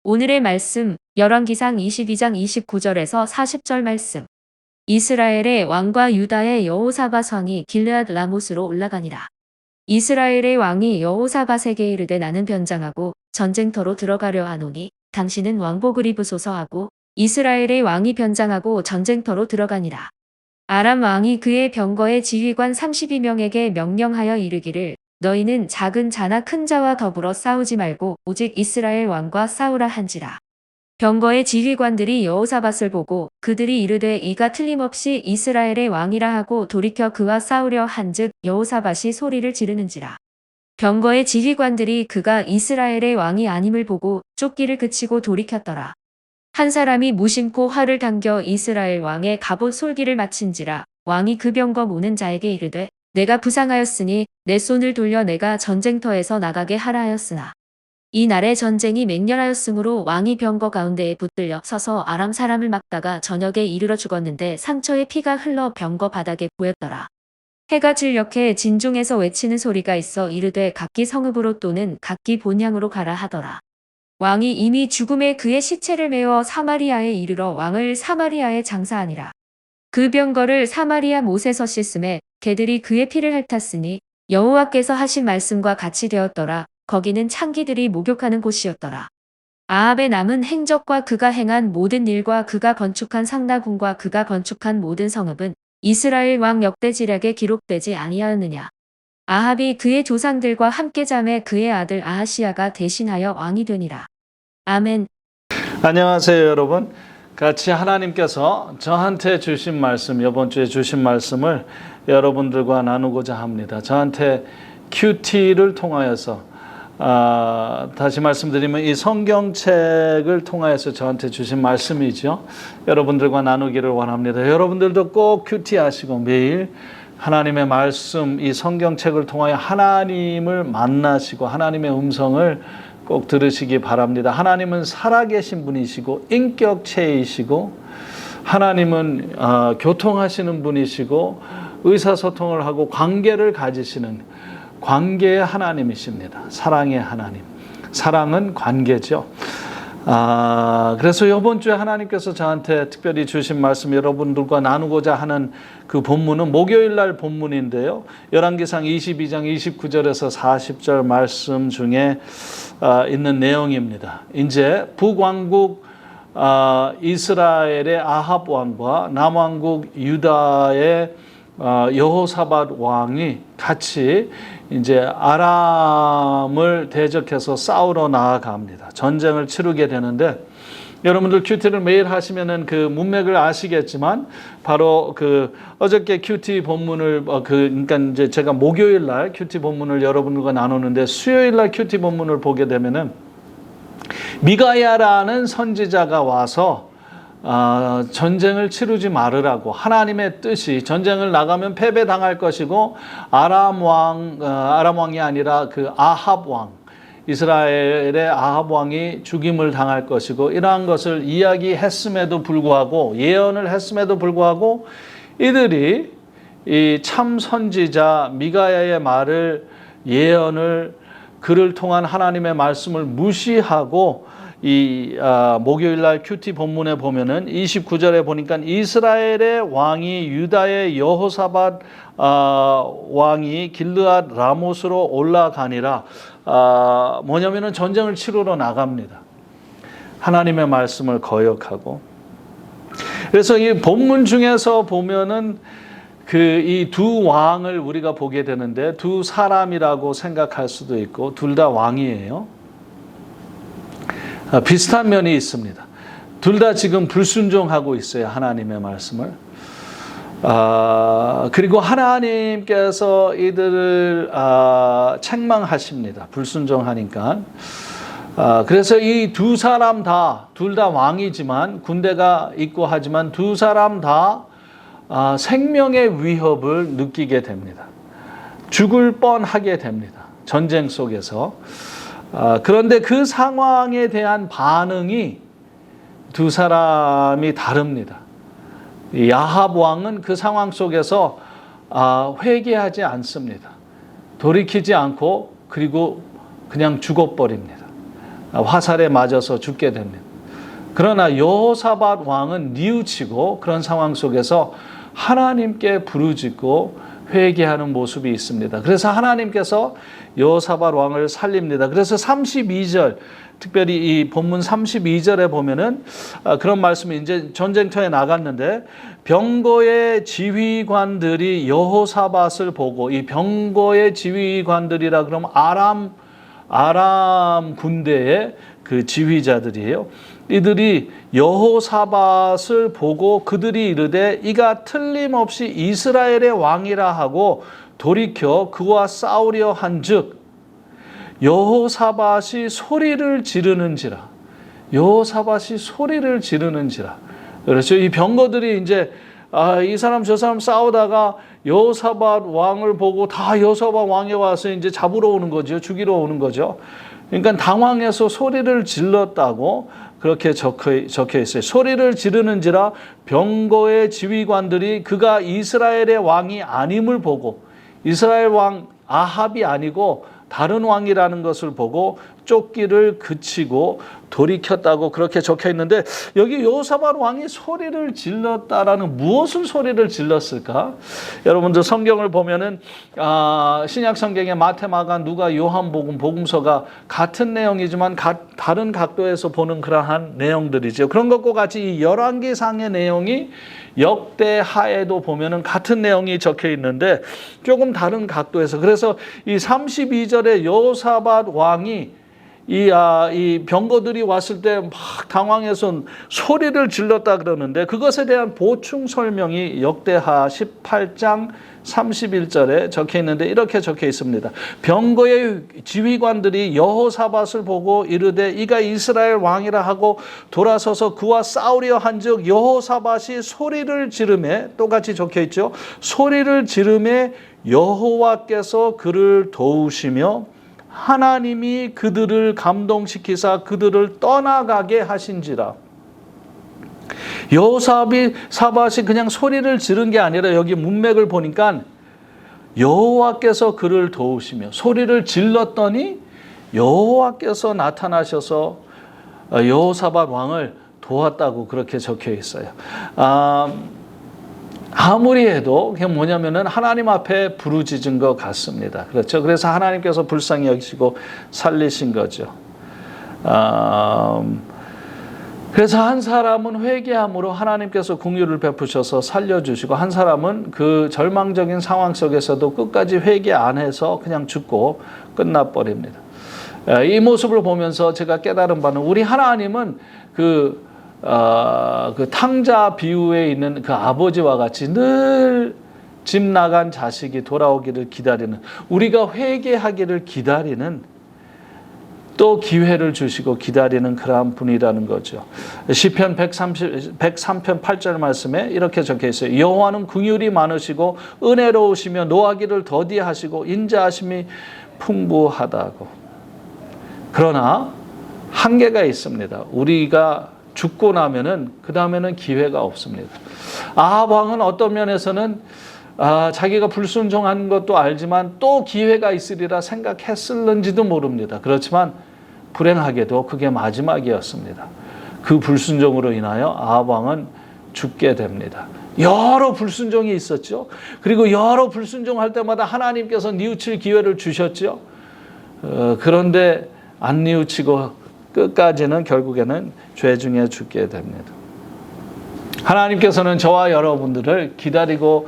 오늘의 말씀, 열왕기상 22장 29절에서 40절 말씀. 이스라엘의 왕과 유다의 여호사밧 왕이 길르앗 라못으로 올라가니라. 이스라엘의 왕이 여호사밧에게 이르되 나는 변장하고 전쟁터로 들어가려 하노니 당신은 왕복을 입으소서 하고 이스라엘의 왕이 변장하고 전쟁터로 들어가니라. 아람 왕이 그의 병거의 지휘관 32명에게 명령하여 이르기를 너희는 작은 자나 큰 자와 더불어 싸우지 말고 오직 이스라엘 왕과 싸우라 한지라. 병거의 지휘관들이 여호사밧을 보고 그들이 이르되 이가 틀림없이 이스라엘의 왕이라 하고 돌이켜 그와 싸우려 한즉 여호사밧이 소리를 지르는지라. 병거의 지휘관들이 그가 이스라엘의 왕이 아님을 보고 쫓기를 그치고 돌이켰더라. 한 사람이 무심코 활을 당겨 이스라엘 왕의 갑옷 솔기를 맞힌지라. 왕이 그 병거 모는 자에게 이르되 내가 부상하였으니 내 손을 돌려 내가 전쟁터에서 나가게 하라 하였으나 이 날에 전쟁이 맹렬하였으므로 왕이 병거 가운데에 붙들려 서서 아람 사람을 막다가 저녁에 이르러 죽었는데 상처에 피가 흘러 병거 바닥에 보였더라. 해가 진력해 진중에서 외치는 소리가 있어 이르되 각기 성읍으로 또는 각기 본향으로 가라 하더라. 왕이 이미 죽음에 그의 시체를 메어 사마리아에 이르러 왕을 사마리아에 장사하니라. 그 병거를 사마리아 못에서 씻음에 개들이 그의 피를 핥았으니 여호와께서 하신 말씀과 같이 되었더라. 거기는 창기들이 목욕하는 곳이었더라. 아합의 남은 행적과 그가 행한 모든 일과 그가 건축한 상나궁과 그가 건축한 모든 성읍은 이스라엘 왕 역대지략에 기록되지 아니하였느냐. 아합이 그의 조상들과 함께 잠에 그의 아들 아하시야가 대신하여 왕이 되니라. 아멘. 안녕하세요, 여러분. 같이 하나님께서 저한테 주신 말씀, 이번 주에 주신 말씀을 여러분들과 나누고자 합니다. 저한테 큐티를 통하여서 다시 말씀드리면 이 성경책을 통하여서 저한테 주신 말씀이죠. 여러분들과 나누기를 원합니다. 여러분들도 꼭 큐티 하시고 매일 하나님의 말씀, 이 성경책을 통하여 하나님을 만나시고 하나님의 음성을 꼭 들으시기 바랍니다. 하나님은 살아계신 분이시고 인격체이시고 하나님은 교통하시는 분이시고 의사소통을 하고 관계를 가지시는 관계의 하나님이십니다. 사랑의 하나님. 사랑은 관계죠. 그래서 이번 주에 하나님께서 저한테 특별히 주신 말씀 여러분들과 나누고자 하는 그 본문은 목요일 날 본문인데요. 열왕기상 22장 29절에서 40절 말씀 중에 있는 내용입니다. 이제 북왕국 이스라엘의 아합 왕과 남왕국 유다의 여호사밧 왕이 같이 이제 아람을 대적해서 싸우러 나아갑니다. 전쟁을 치르게 되는데 여러분들 큐티를 매일 하시면은 그 문맥을 아시겠지만 바로 그 어저께 큐티 본문을 그러니까 이제 제가 목요일 날 큐티 본문을 여러분들과 나누는데 수요일 날 큐티 본문을 보게 되면은 미가야라는 선지자가 와서 전쟁을 치르지 말으라고 하나님의 뜻이 전쟁을 나가면 패배당할 것이고 아람 왕이 아니라 그 아합 왕 이스라엘의 아합 왕이 죽임을 당할 것이고 이러한 것을 이야기했음에도 불구하고 예언을 했음에도 불구하고 이들이 이 참 선지자 미가야의 말을 예언을 그를 통한 하나님의 말씀을 무시하고 이 목요일날 큐티 본문에 보면은 29절에 보니까 이스라엘의 왕이 유다의 여호사밧 왕이 길르앗 라못으로 올라가니라. 뭐냐면은 전쟁을 치르러 나갑니다. 하나님의 말씀을 거역하고. 그래서 이 본문 중에서 보면은 그 이 두 왕을 우리가 보게 되는데 두 사람이라고 생각할 수도 있고 둘 다 왕이에요. 비슷한 면이 있습니다. 둘 다 지금 불순종하고 있어요. 하나님의 말씀을. 그리고 하나님께서 이들을 책망하십니다. 불순종하니까. 그래서 이 두 사람 다, 둘 다 왕이지만 군대가 있고 하지만 두 사람 다 생명의 위협을 느끼게 됩니다. 죽을 뻔하게 됩니다. 전쟁 속에서. 그런데 그 상황에 대한 반응이 두 사람이 다릅니다. 아합 왕은 그 상황 속에서 회개하지 않습니다. 돌이키지 않고 그리고 그냥 죽어버립니다. 화살에 맞아서 죽게 됩니다. 그러나 여호사밧 왕은 뉘우치고 그런 상황 속에서 하나님께 부르짖고 회개하는 모습이 있습니다. 그래서 하나님께서 여호사밧 왕을 살립니다. 그래서 32절, 특별히 이 본문 32절에 보면은 그런 말씀이, 이제 전쟁터에 나갔는데 병거의 지휘관들이 여호사밧을 보고, 이 병거의 지휘관들이라 그러면 아람 군대의 그 지휘자들이에요. 이들이 여호사밧을 보고 그들이 이르되 이가 틀림없이 이스라엘의 왕이라 하고 돌이켜 그와 싸우려 한즉 여호사밧이 소리를 지르는지라. 여호사밧이 소리를 지르는지라. 그렇죠. 이 병거들이 이제 이 사람 저 사람 싸우다가 여호사밧 왕을 보고 다 여호사밧 왕에 와서 이제 잡으러 오는 거죠. 죽이러 오는 거죠. 그러니까 당황해서 소리를 질렀다고 그렇게 적혀 있어요. 소리를 지르는지라 병거의 지휘관들이 그가 이스라엘의 왕이 아님을 보고, 이스라엘 왕 아합이 아니고 다른 왕이라는 것을 보고 쫓기를 그치고 돌이켰다고 그렇게 적혀 있는데, 여기 여호사밧 왕이 소리를 질렀다라는, 무엇을 소리를 질렀을까? 여러분들 성경을 보면은 신약 성경의 마태, 마가, 누가, 요한복음, 복음서가 같은 내용이지만 다른 각도에서 보는 그러한 내용들이죠. 그런 것과 같이 이 열왕기상의 내용이 역대하에도 보면은 같은 내용이 적혀 있는데 조금 다른 각도에서, 그래서 이 32절에 여호사밧 왕이 이 병거들이 왔을 때 막 당황해서 소리를 질렀다 그러는데, 그것에 대한 보충 설명이 역대하 18장 31절에 적혀 있는데 이렇게 적혀 있습니다. 병거의 지휘관들이 여호사밧을 보고 이르되 이가 이스라엘 왕이라 하고 돌아서서 그와 싸우려 한즉 여호사밧이 소리를 지르매, 똑같이 적혀 있죠. 소리를 지르매 여호와께서 그를 도우시며 하나님이 그들을 감동시키사 그들을 떠나가게 하신지라. 여호사밧이 그냥 소리를 지른 게 아니라 여기 문맥을 보니까 여호와께서 그를 도우시며, 소리를 질렀더니 여호와께서 나타나셔서 여호사밧 왕을 도왔다고 그렇게 적혀 있어요. 아무리 해도 그게 뭐냐면은 하나님 앞에 부르짖은 것 같습니다. 그렇죠. 그래서 하나님께서 불쌍히 여기시고 살리신 거죠. 그래서 한 사람은 회개함으로 하나님께서 긍휼을 베푸셔서 살려주시고, 한 사람은 그 절망적인 상황 속에서도 끝까지 회개 안 해서 그냥 죽고 끝나버립니다. 이 모습을 보면서 제가 깨달은 바는, 우리 하나님은 그 탕자 비유에 있는 그 아버지와 같이 늘 집 나간 자식이 돌아오기를 기다리는, 우리가 회개하기를 기다리는, 또 기회를 주시고 기다리는 그러한 분이라는 거죠. 시편 103편 8절 말씀에 이렇게 적혀 있어요. 여호와는 긍휼이 많으시고 은혜로우시며 노하기를 더디하시고 인자하심이 풍부하다고. 그러나 한계가 있습니다. 우리가 죽고 나면은 그 다음에는 기회가 없습니다. 아합 왕은 어떤 면에서는 자기가 불순종한 것도 알지만 또 기회가 있으리라 생각했을는지도 모릅니다. 그렇지만 불행하게도 그게 마지막이었습니다. 그 불순종으로 인하여 아합 왕은 죽게 됩니다. 여러 불순종이 있었죠. 그리고 여러 불순종할 때마다 하나님께서 뉘우칠 기회를 주셨죠. 그런데 안 뉘우치고 끝까지는 결국에는 죄 중에 죽게 됩니다. 하나님께서는 저와 여러분들을 기다리고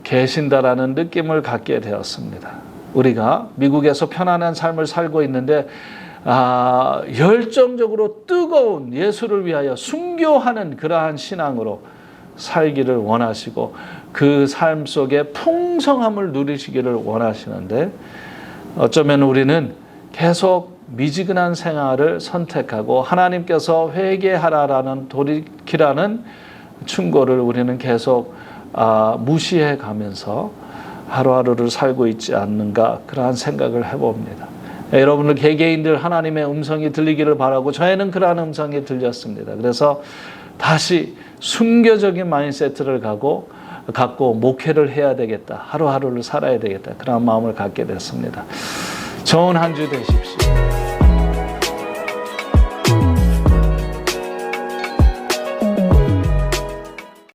계신다라는 느낌을 갖게 되었습니다. 우리가 미국에서 편안한 삶을 살고 있는데 열정적으로 뜨거운 예수를 위하여 순교하는 그러한 신앙으로 살기를 원하시고 그 삶 속에 풍성함을 누리시기를 원하시는데, 어쩌면 우리는 계속 미지근한 생활을 선택하고 하나님께서 회개하라라는 돌이키라는 충고를 우리는 계속 무시해 가면서 하루하루를 살고 있지 않는가, 그러한 생각을 해봅니다. 여러분들 개개인들 하나님의 음성이 들리기를 바라고 저에는 그러한 음성이 들렸습니다. 그래서 다시 순교적인 마인드세트를 갖고 목회를 해야 되겠다, 하루하루를 살아야 되겠다, 그런 마음을 갖게 됐습니다. 좋은 한 주 되십시오.